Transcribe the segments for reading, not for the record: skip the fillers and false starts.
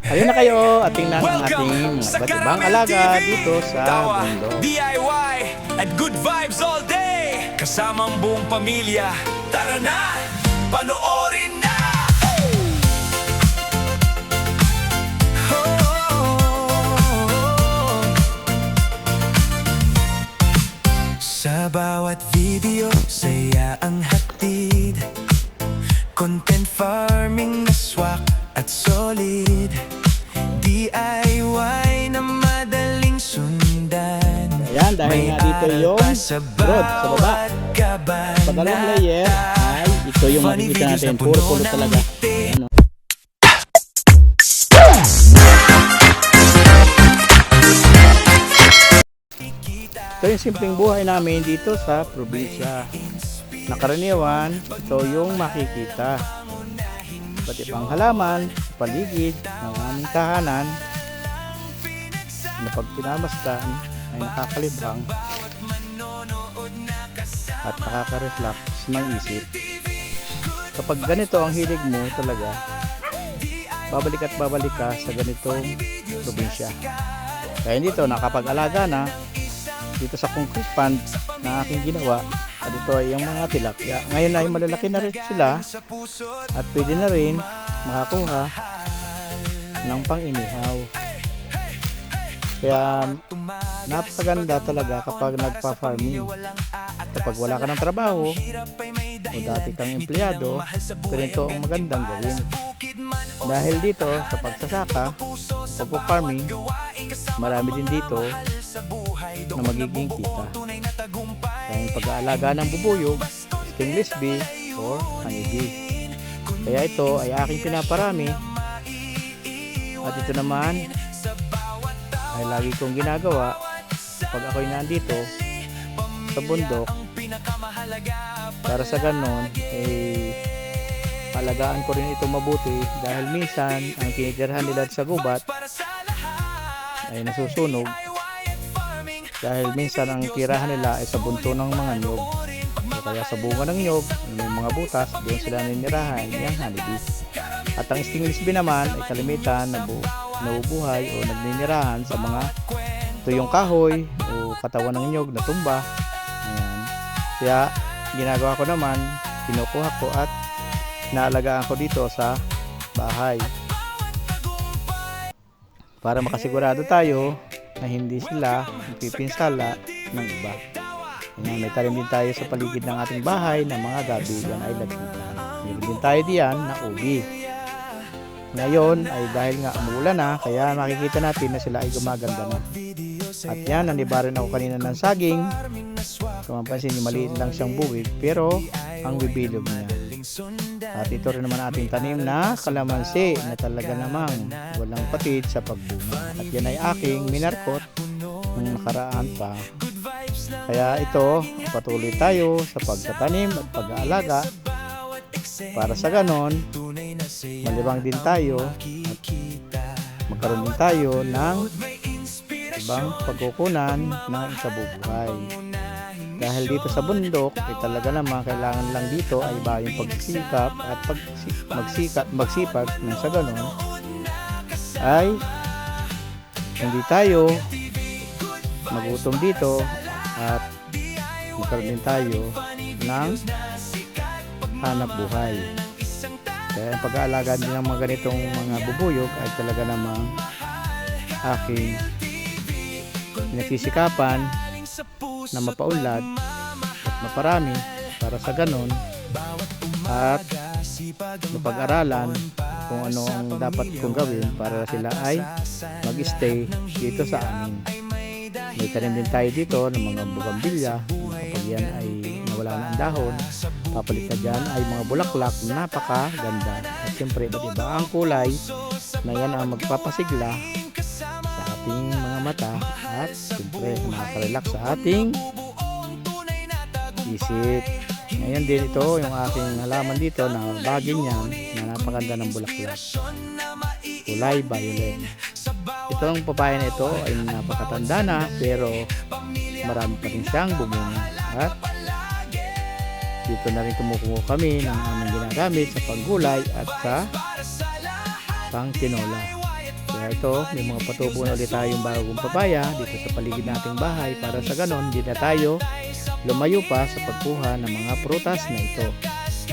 Ayun na kayo at tingnan ang ating iba't ibang alaga dito sa bundok. DIY at good vibes all day. Kasamang buong pamilya. Tara na, panoorin na. Sa bawat video, saya ang hatid. Content farming na swak at solid. DIY na madaling sundan. Ayan, dahil nga dito yung rod sa baba. Pagkalong layer ay ito yung makikita natin. Puro pulot talaga. Ayan, ito yung simpleng buhay namin dito sa probinsya. Nakaraniwan, ito yung makikita. Pati pang halaman, paligid ng aming tahanan na pag pinamasdan ay nakakalibang at nakaka-reflux ng isip. Kapag ganito ang hilig mo talaga, babalik at babalik ka sa ganitong probinsya. Kaya dito nakapag-alaga na dito sa concrete pond na aking ginawa. At ito ay yung mga tilapia. Ngayon ay malalaki na rin sila at pwede na rin makakuha ng pang-inihaw. Kaya napakaganda talaga kapag nagpa-farming. Kapag wala ka ng trabaho o dati kang empleyado, ganito ang magandang gawin. Dahil dito sa pagsasaka o farming, marami din dito na magiging kita. Ang pag-aalaga ng bubuyog, stainless bee or honeybee. Kaya ito ay aking pinaparami at ito naman ay lagi kong ginagawa pag ako'y nandito sa bundok para sa ganon alagaan ko rin ito mabuti dahil minsan ang tinitirhan nila sa gubat ay nasusunog dahil minsan ang tirahan nila ay sa bunto ng mga nyog o kaya sa bunga ng nyog may mga butas, doon sila ninirahan yung honeybee. At ang stainless bee naman ay kalimitan na nabubuhay o nagninirahan sa mga tuyong kahoy o katawan ng nyog na tumba. Ayan. Kaya ginagawa ko naman, kinukuha ko at naalagaan ko dito sa bahay para makasigurado tayo na hindi sila magpipinsala ng iba. May talim din tayo sa paligid ng ating bahay na mga gabi, yan ay lagitan. Meron din tayo diyan na ubi. Ngayon ay dahil nga umuulan na, kaya makikita natin na sila ay gumaganda na. At yan, nanibarin ako kanina ng saging. Kung mapansin nyo, maliit lang siyang buwig, pero ang bibilog niya. At ito rin naman ating tanim na kalamansi na talaga namang walang patid sa pagbunga. At yan ay aking minarkot ng nakaraan pa. Kaya ito, patuloy tayo sa pagtatanim at pag-aalaga para sa ganon malibang din tayo at magkaroon din tayo ng ibang pagkukunan ng ikabubuhay. Dahil dito sa bundok ay talaga naman kailangan lang dito ay iba yung pagsikap at magsipag nang sa ganon ay hindi tayo magutom dito at magkaroon din tayo ng hanap buhay. Kaya ang pag-aalaga din ng mga ganitong mga bubuyog ay talaga namang aking pinagsisikapan na mapaunlad at maparami para sa ganon at mapag-aralan kung ano ang dapat kong gawin para sila ay mag-stay dito sa amin. May tanim din tayo dito ng mga bugambilya. Kapag yan ay nawala na ang dahon, papalit na dyan ay mga bulaklak na napakaganda. At siyempre iba't iba ang kulay na yan ang magpapasigla sa ating mga mata at siyempre makaka-relax sa ating isip. Ngayon din ito yung aking halaman dito na bagay niyan na napakaganda ng bulaklak, kulay violet. Itong papaya na ito ay napakatanda na pero marami pa rin siyang bumunga. At dito na rin kumukuha kami ng aming ginagamit sa paggulay at sa pangtinola. Kaya ito, may mga patubo na ulit tayong bagong papaya dito sa paligid nating bahay para sa ganon, hindi na tayo lumayo pa sa pagkuha ng mga prutas na ito.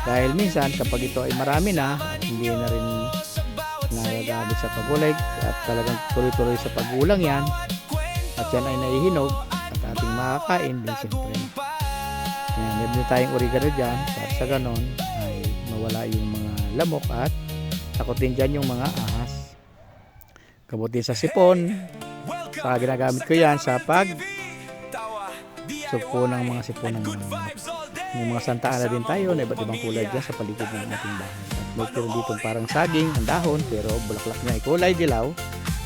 Dahil minsan kapag ito ay marami na at hindi na rin nagagamit sa pagulay at talagang tuloy-tuloy sa paggulang yan at yan ay naihinog at ating makakain din siyempre. Kaya meron din tayong oregano dyan para sa ganon ay mawala yung mga lamok at takot din dyan yung mga ahas. Kabuti sa sipon, saka ginagamit ko yan sa sugpo ng mga sipon ng mga manok. May mga santaan na din tayo na iba't ibang kulay dyan sa paligid ng ating bahay. At mayroon dito parang saging ang dahon pero bulaklak niya ay kulay dilaw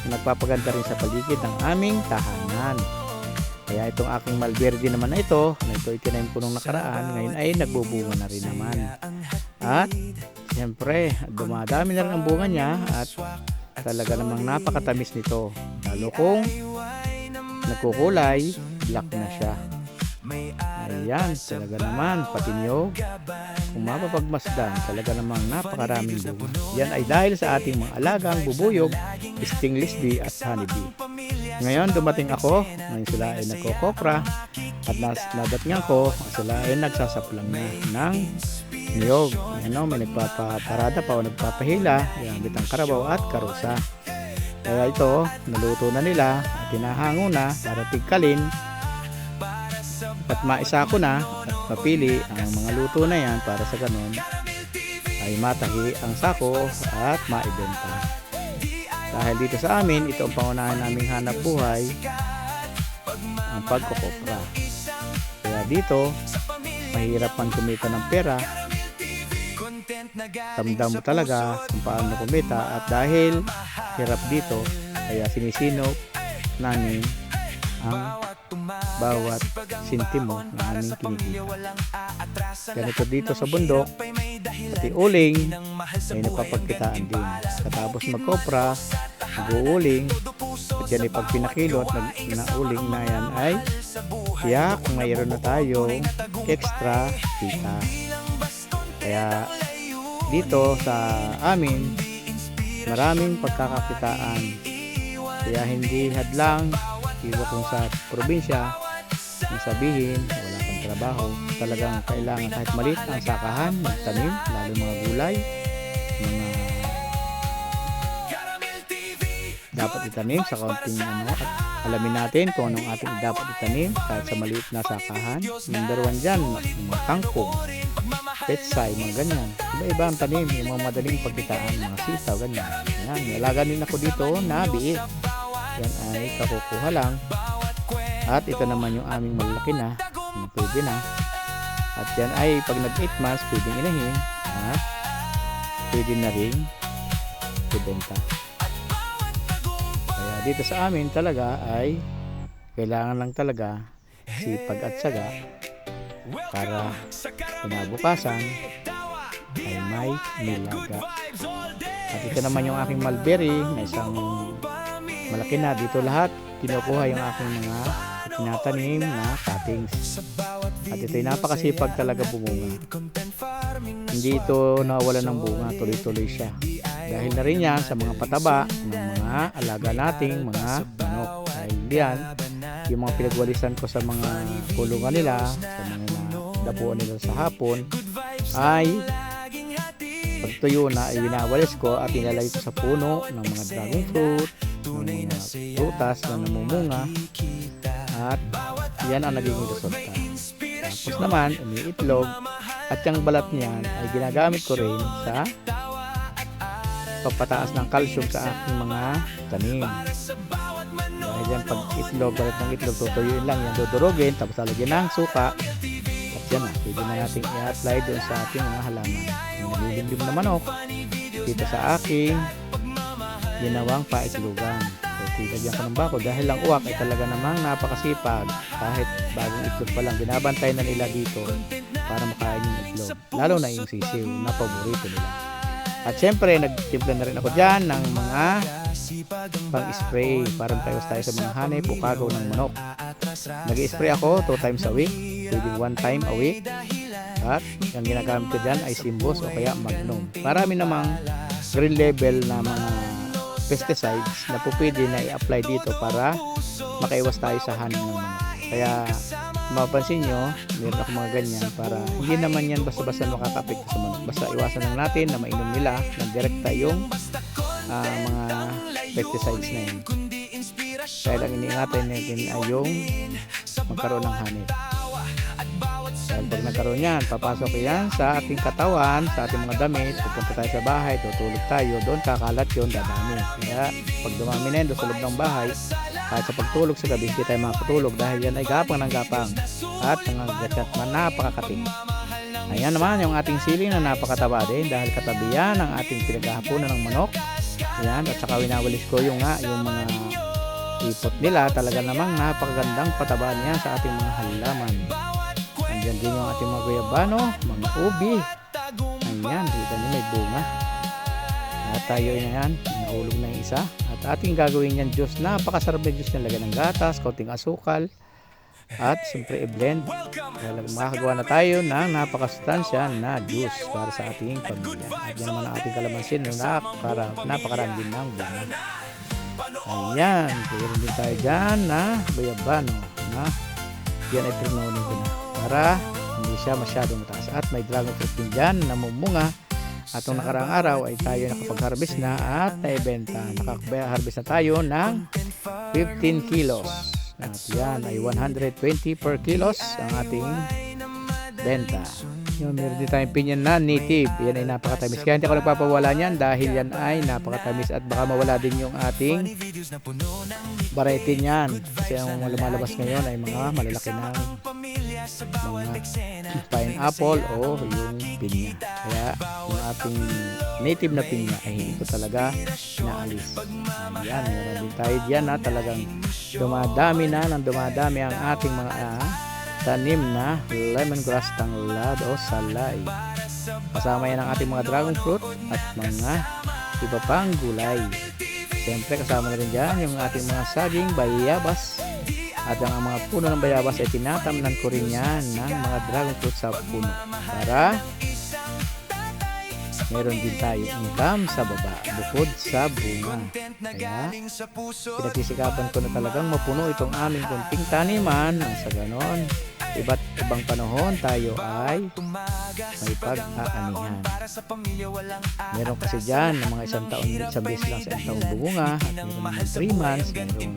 na nagpapaganda rin sa paligid ng aming tahanan. Kaya itong aking malverde naman na ito itinanim ko nung nakaraan, ngayon ay nagbubunga na rin naman. At siyempre dumadami na rin ang bunga niya at talaga namang napakatamis nito, lalo kung nagkukulay black na siya. Ayan, talaga naman pati nyo kung mapapagmasdan, talaga namang napakaraming bunga. Yan ay dahil sa ating mga alagang bubuyog, stingless bee at honeybee. Ngayon dumating ako, ngayon sila ay nagkokopra at nadatngan ko sila ay nagsasaplang na ng niyog. Ano, may nagpapaparada pa o nagpapahila gamit ang karabaw at karusa. Kaya ito, naluto na nila at tinahango na para tigkalin at maisa ko na at mapili ang mga luto na yan para sa ganun ay matahi ang sako at maibenta. Dahil dito sa amin, ito ang pangunahan naming hanap buhay, ang pagkokopra. Kaya dito, mahirap man kumita ng pera, tamdam mo talaga kung paano kumita at dahil hirap dito, kaya sinisinop namin ang bawat sintimo na aming kinikita. Ganito dito sa bundok, pati uling ay napapagkitaan din. Katapos magkopra, mag-uuling, at yan ay pag pinakilo at nauling na yan ay tiyak mayroon na tayong extra kita. Kaya dito sa amin maraming pagkakakitaan, kaya hindi hadlang iba kung sa probinsya ang sabihin wala kang trabaho, talagang kailangan kahit maliit ang sakahan magtanim, lalo mga gulay, mga dapat itanim sa kaunting at alamin natin kung anong ating dapat itanim kahit sa maliit na sakahan. Number 1 dyan, mga kangkong, petsay, mga ganyan, iba-iba ang tanim, yung mga madaling pagkitaan, mga sitaw, ganyan. Yan, nalaga din ako dito na biik. Yan ay kakukuha lang. At ito naman yung aming malaki na, pwede na. At yan ay pag nag 8 months pwedeng inahin at pwede na rin ibenta. Kaya dito sa amin talaga ay kailangan lang talaga sipag at syaga para kinabukasan ay may nilaga. At ito naman yung aking mulberry na isang malaki na. Dito lahat kinukuha yung aking mga tinatanim na cuttings. At ito'y napakasipag talaga bumunga. Hindi ito nawala ng bunga, tuloy-tuloy siya. Dahil na rin yan sa mga pataba ng mga alaga nating mga manok. Dahil diyan, yung mga pinagwalisan ko sa mga kulungan nila, sa mga dapuan nila sa hapon, ay pagtuyo na ay winawalis ko at inalagay ko sa puno ng mga dragon fruit, ng mga prutas na namumunga, at yan ang naging resulta. Tapos naman umiitlog at yung balat niyan ay ginagamit ko rin sa pagpataas ng calcium sa aking mga tanim. Dahil yan pag itlog, balat ng itlog, tutuyuin lang yan, dudurugin, tapos lalagyan ng suka at yan na, pwede na natin i-apply doon sa ating mga halaman. Yung nalilimlim na manok dito sa aking ginawang paitlogan. Tilagyan ko ng bako dahil lang uwak ay talaga namang napakasipag. Kahit bagong itlog pa lang, binabantay na nila dito para makain yung itlog, lalo na yung sisiw na paborito nila. At syempre nagtimpla na rin ako dyan ng mga pang-spray para tayo sa mga hanay, pukagaw ng manok. Nag-spray ako 2 times a week, pwedeng 1 time a week. At yung ginagamit ko dyan ay Simbos o kaya Magnum. Marami namang green level na mga pesticides na po pwede na i-apply dito para makaiwas tayo sa hanin ng manok. Kaya mapapansin nyo, meron ako mga ganyan para hindi naman yan basta-basta makaka-apekto sa manok. Basta iwasan lang natin na mainom nila ng direkta yung mga pesticides na yun. Kaya lang iniingatan natin ay yung magkaroon ng hanip. Dahil pag nagkaroon yan, papasok yan sa ating katawan, sa ating mga damit, pupunta tayo sa bahay, tutulog tayo, doon kakalat yun, dadami. Kaya pag dumami na yun doon sa loob ng bahay, kahit sa pagtulog sa gabi, hindi tayo makatulog dahil yan ay gapang ng gapang at nangagat man napakakating. Ayan naman yung ating siling na napakataba din dahil katabi yan ang ating pinaghahaponan ng manok. Ayan, at saka winawalis ko yung mga ipot nila, talaga namang napakagandang pataba niya sa ating mga halaman. Andyan din yung ating mga guyabano, mga ubi. Ayan, kita niyo may bunga. At tayo na yan, nahulog na yung isa. At ating gagawin yan juice, napakasarap na juice na, lagyan ng gatas, konting asukal. At siyempre i-blend. Makakagawa na tayo ng napakasustansya na juice para sa ating pamilya. At yan naman ang ating kalamansin na napakarami din ng bunga. Ayan, mayroon din tayo dyan na bayabano na yan ay trinunin ko na para hindi siya masyadong mataas. At may dragon fruit din dyan na mumunga. At nung nakaraang araw ay tayo nakapag-harvest na at naibenta. Nakapag-harvest na tayo ng 15 kilos. At yan ay 120 per kilos ang ating benta. Yun, meron din tayong pinyan na native. Yan ay napakatamis. Kaya hindi ako nagpapawala niyan dahil yan ay napakatamis at baka mawala din yung ating variety niyan. Kasi ang lumalabas ngayon ay mga malalaki na mga pineapple o yung pinya. Kaya yung ating native na pinya ay hindi ko talaga naalis. Yan, meron din tayo dyan na talagang dumadami na ng dumadami ang ating mga tanim na lemongrass tanglad o salay. Kasama yan ang ating mga dragon fruit at mga iba pang gulay. Siyempre kasama na rin dyan yung ating mga saging bayabas. At ang mga puno ng bayabas ay tinatamnan ko rin yan ng mga dragon fruit sa puno para meron din tayo income sa baba bukod sa bunga. Kaya pinagsisikapan ko na talagang mapuno itong aming kunting taniman nang sa ganon iba't ibang panahon tayo ay may pag-aanihan. Meron kasi dyan ng mga isang beses lang sa isang taon bunga at meron mga 3 months, meron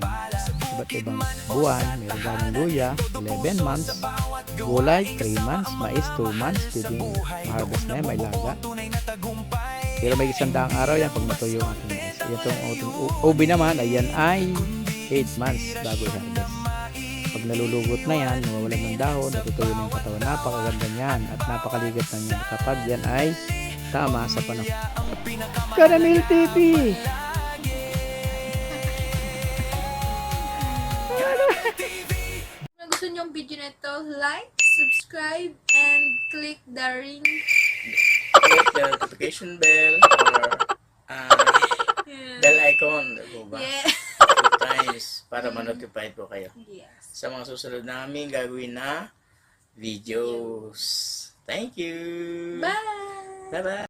iba't ibang buwan, meron daming luya 11 months, gulay 3 months, mais 2 months, pwedeng ma-harvest na yan, may laga. Pero may 100 araw yan pag natuyo ang ating mais. Itong ubi naman, ayan ay 8 months bago i-harvest. Pag nalulugot na yan, nawawalan ng dahon, natutuyo na yung katawan. Napakaganda niyan at napakaligat na niyan kapag yan ay tama sa panahon. Caramel TV! Kung gusto niyo yung video na ito, like, subscribe, and click the ring. Click the notification bell or bell icon. Ba? Yeah. 2 times para ma-notify po kayo Yes. sa mga susunod namin gagawin na videos. Thank you! Bye! Bye-bye!